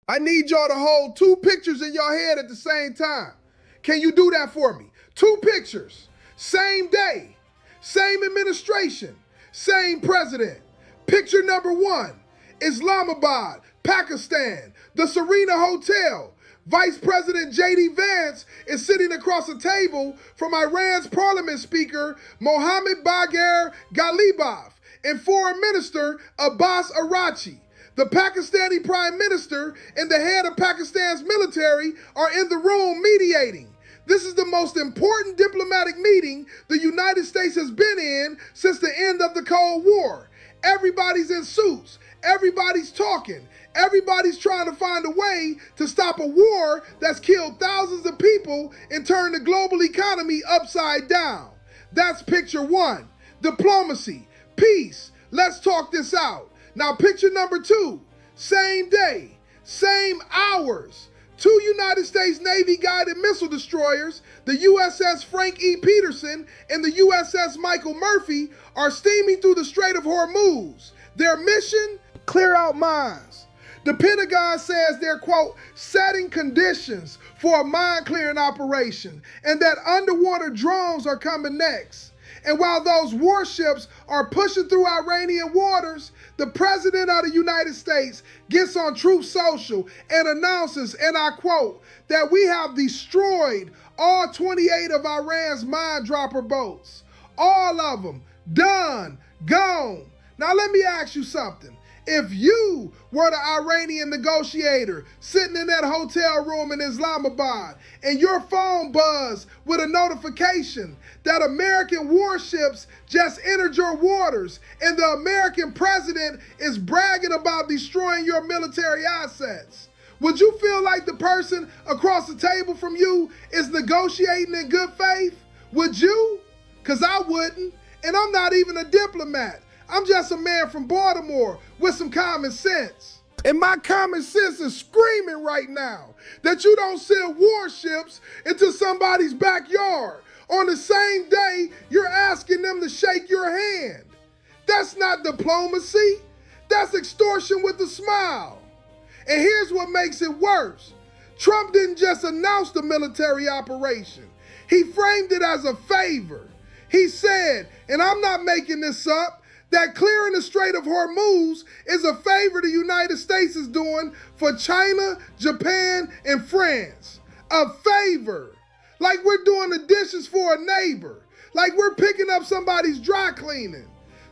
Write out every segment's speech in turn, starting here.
I need y'all to hold two pictures in your head at the same time. Can you do that for me? Two pictures, same day, same administration, same president. Picture number one, Islamabad, Pakistan, the Serena Hotel. Vice President J.D. Vance is sitting across a table from Iran's parliament speaker, Mohammad Bagher Ghalibaf, and Foreign Minister Abbas Araghchi. The Pakistani Prime Minister and the head of Pakistan's military are in the room mediating. This is the most important diplomatic meeting the United States has been in since the end of the Cold War. Everybody's in suits. Everybody's talking. Everybody's trying to find a way to stop a war that's killed thousands of people and turned the global economy upside down. That's picture one. Diplomacy. Peace. Let's talk this out. Now picture number two. Same day. Same hours. Two United States Navy guided missile destroyers, the USS Frank E. Peterson and the USS Michael Murphy, are steaming through the Strait of Hormuz. Their mission? Clear out mines. The Pentagon says they're, quote, setting conditions for a mine clearing operation and that underwater drones are coming next. And while those warships are pushing through Iranian waters, the President of the United States gets on Truth Social and announces, and I quote, that we have destroyed all 28 of Iran's mine dropper boats. All of them. Done. Gone. Now let me ask you something. If you were the Iranian negotiator sitting in that hotel room in Islamabad and your phone buzzed with a notification that American warships just entered your waters and the American president is bragging about destroying your military assets, would you feel like the person across the table from you is negotiating in good faith? Would you? Because I wouldn't, and I'm not even a diplomat. I'm just a man from Baltimore with some common sense. And my common sense is screaming right now that you don't send warships into somebody's backyard on the same day you're asking them to shake your hand. That's not diplomacy. That's extortion with a smile. And here's what makes it worse. Trump didn't just announce the military operation. He framed it as a favor. He said, and I'm not making this up, that clearing the Strait of Hormuz is a favor the United States is doing for China, Japan, and France. A favor. Like we're doing the dishes for a neighbor. Like we're picking up somebody's dry cleaning.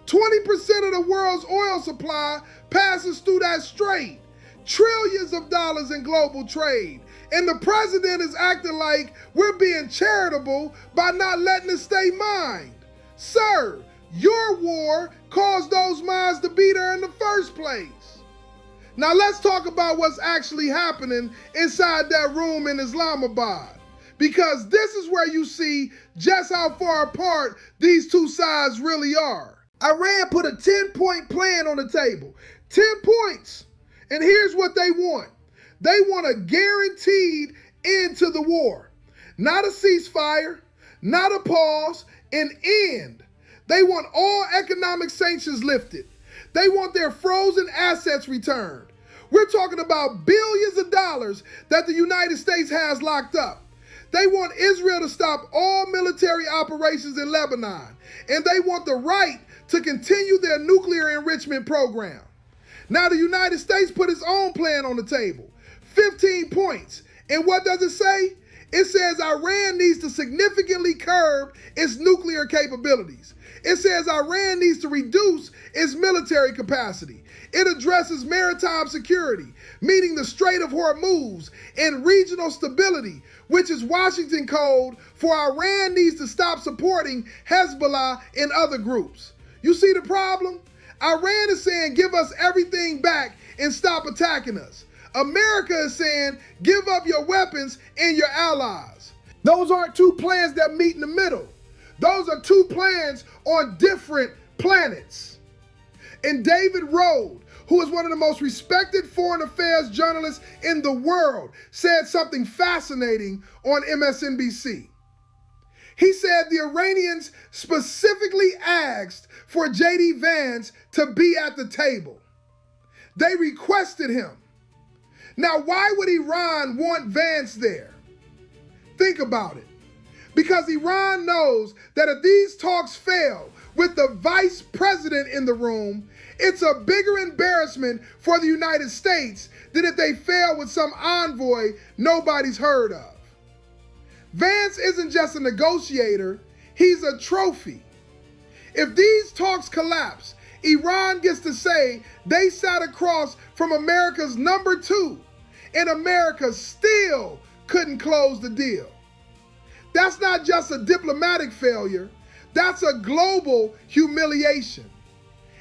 20% of the world's oil supply passes through that strait. Trillions of dollars in global trade. And the president is acting like we're being charitable by not letting it stay mined. Sir, your war caused those mines to be there in the first place. Now let's talk about what's actually happening inside that room in Islamabad, because this is where you see just how far apart these two sides really are. Iran put a 10-point plan on the table. 10 points. And here's what they want. They want a guaranteed end to the war. Not a ceasefire, not a pause, an end. They want all economic sanctions lifted. They want their frozen assets returned. We're talking about billions of dollars that the United States has locked up. They want Israel to stop all military operations in Lebanon, and they want the right to continue their nuclear enrichment program. Now the United States put its own plan on the table, 15 points. And what does it say? It says Iran needs to significantly curb its nuclear capabilities. It says Iran needs to reduce its military capacity. It addresses maritime security, meaning the Strait of Hormuz, and regional stability, which is Washington code for Iran needs to stop supporting Hezbollah and other groups. You see the problem? Iran is saying give us everything back and stop attacking us. America is saying give up your weapons and your allies. Those aren't two plans that meet in the middle. Those are two plans on different planets. And David Rode, who is one of the most respected foreign affairs journalists in the world, said something fascinating on MSNBC. He said the Iranians specifically asked for J.D. Vance to be at the table. They requested him. Now, why would Iran want Vance there? Think about it. Because Iran knows that if these talks fail with the vice president in the room, it's a bigger embarrassment for the United States than if they fail with some envoy nobody's heard of. Vance isn't just a negotiator, he's a trophy. If these talks collapse, Iran gets to say they sat across from America's number 2, and America still couldn't close the deal. That's not just a diplomatic failure, that's a global humiliation.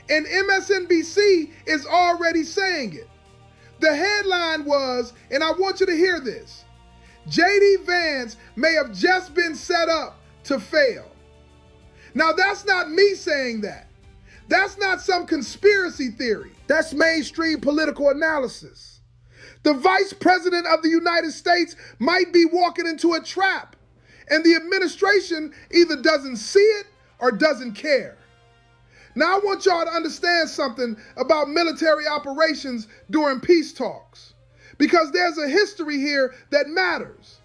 And MSNBC is already saying it. The headline was, and I want you to hear this, J.D. Vance may have just been set up to fail. Now that's not me saying that. That's not some conspiracy theory. That's mainstream political analysis. The Vice President of the United States might be walking into a trap, and the administration either doesn't see it or doesn't care. Now I want y'all to understand something about military operations during peace talks, because there's a history here that matters.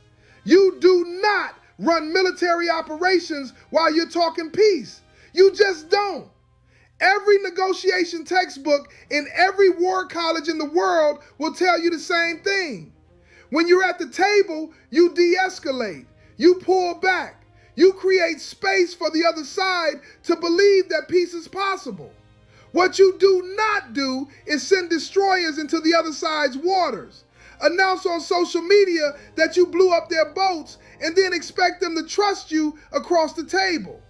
You do not run military operations while you're talking peace. You just don't. Every negotiation textbook in every war college in the world will tell you the same thing. When you're at the table, you de-escalate, you pull back, you create space for the other side to believe that peace is possible. What you do not do is send destroyers into the other side's waters, announce on social media that you blew up their boats, and then expect them to trust you across the table.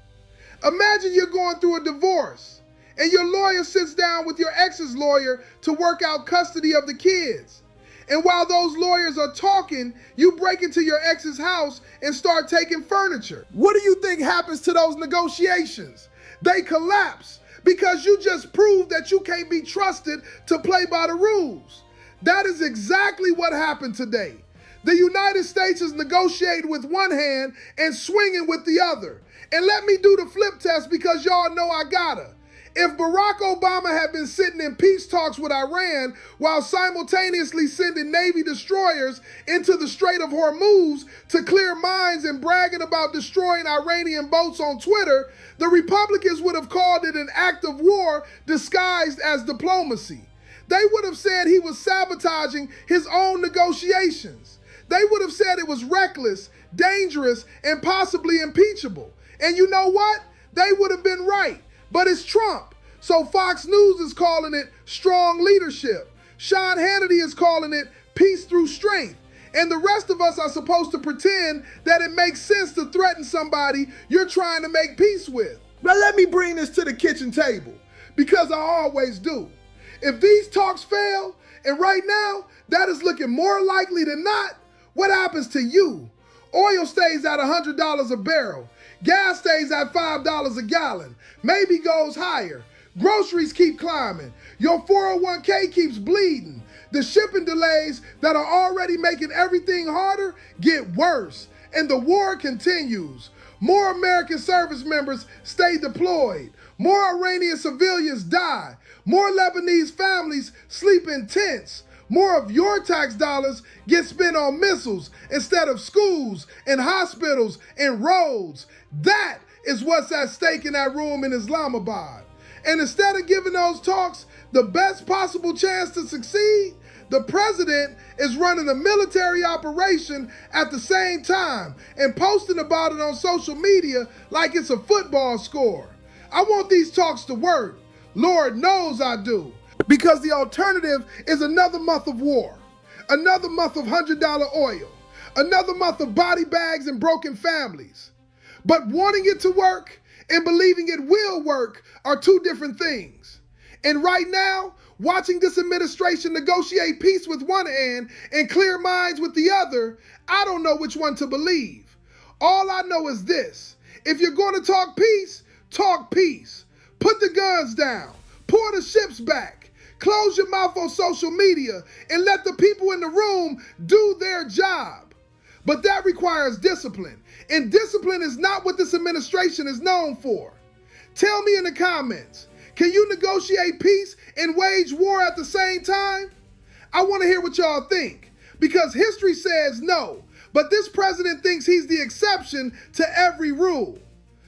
Imagine you're going through a divorce, and your lawyer sits down with your ex's lawyer to work out custody of the kids. And while those lawyers are talking, you break into your ex's house and start taking furniture. What do you think happens to those negotiations? They collapse because you just proved that you can't be trusted to play by the rules. That is exactly what happened today. The United States is negotiating with one hand and swinging with the other. And let me do the flip test because y'all know I gotta. If Barack Obama had been sitting in peace talks with Iran while simultaneously sending Navy destroyers into the Strait of Hormuz to clear mines and bragging about destroying Iranian boats on Twitter, the Republicans would have called it an act of war disguised as diplomacy. They would have said he was sabotaging his own negotiations. They would have said it was reckless, dangerous, and possibly impeachable. And you know what? They would have been right. But it's Trump. So Fox News is calling it strong leadership. Sean Hannity is calling it peace through strength. And the rest of us are supposed to pretend that it makes sense to threaten somebody you're trying to make peace with. But let me bring this to the kitchen table, because I always do. If these talks fail, and right now that is looking more likely than not, what happens to you? Oil stays at $100 a barrel. Gas stays at $5 a gallon. Maybe goes higher. Groceries keep climbing. Your 401k keeps bleeding. The shipping delays that are already making everything harder get worse. And the war continues. More American service members stay deployed. More Iranian civilians die. More Lebanese families sleep in tents. More of your tax dollars get spent on missiles instead of schools and hospitals and roads. That is what's at stake in that room in Islamabad. And instead of giving those talks the best possible chance to succeed, the president is running a military operation at the same time and posting about it on social media like it's a football score. I want these talks to work. Lord knows I do. Because the alternative is another month of war, another month of $100 oil, another month of body bags and broken families. But wanting it to work and believing it will work are two different things. And right now, watching this administration negotiate peace with one hand and clear minds with the other, I don't know which one to believe. All I know is this: if you're going to talk peace, talk peace. Put the guns down, pour the ships back. Close your mouth on social media and let the people in the room do their job. But that requires discipline. And discipline is not what this administration is known for. Tell me in the comments, can you negotiate peace and wage war at the same time? I want to hear what y'all think, because history says no, but this president thinks he's the exception to every rule.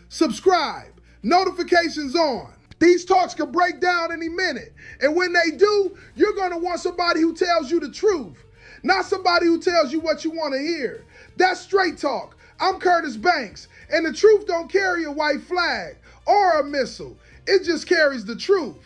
Subscribe, notifications on. These talks can break down any minute, and when they do, you're going to want somebody who tells you the truth, not somebody who tells you what you want to hear. That's Straight Talk. I'm Curtis Banks, and the truth don't carry a white flag or a missile. It just carries the truth.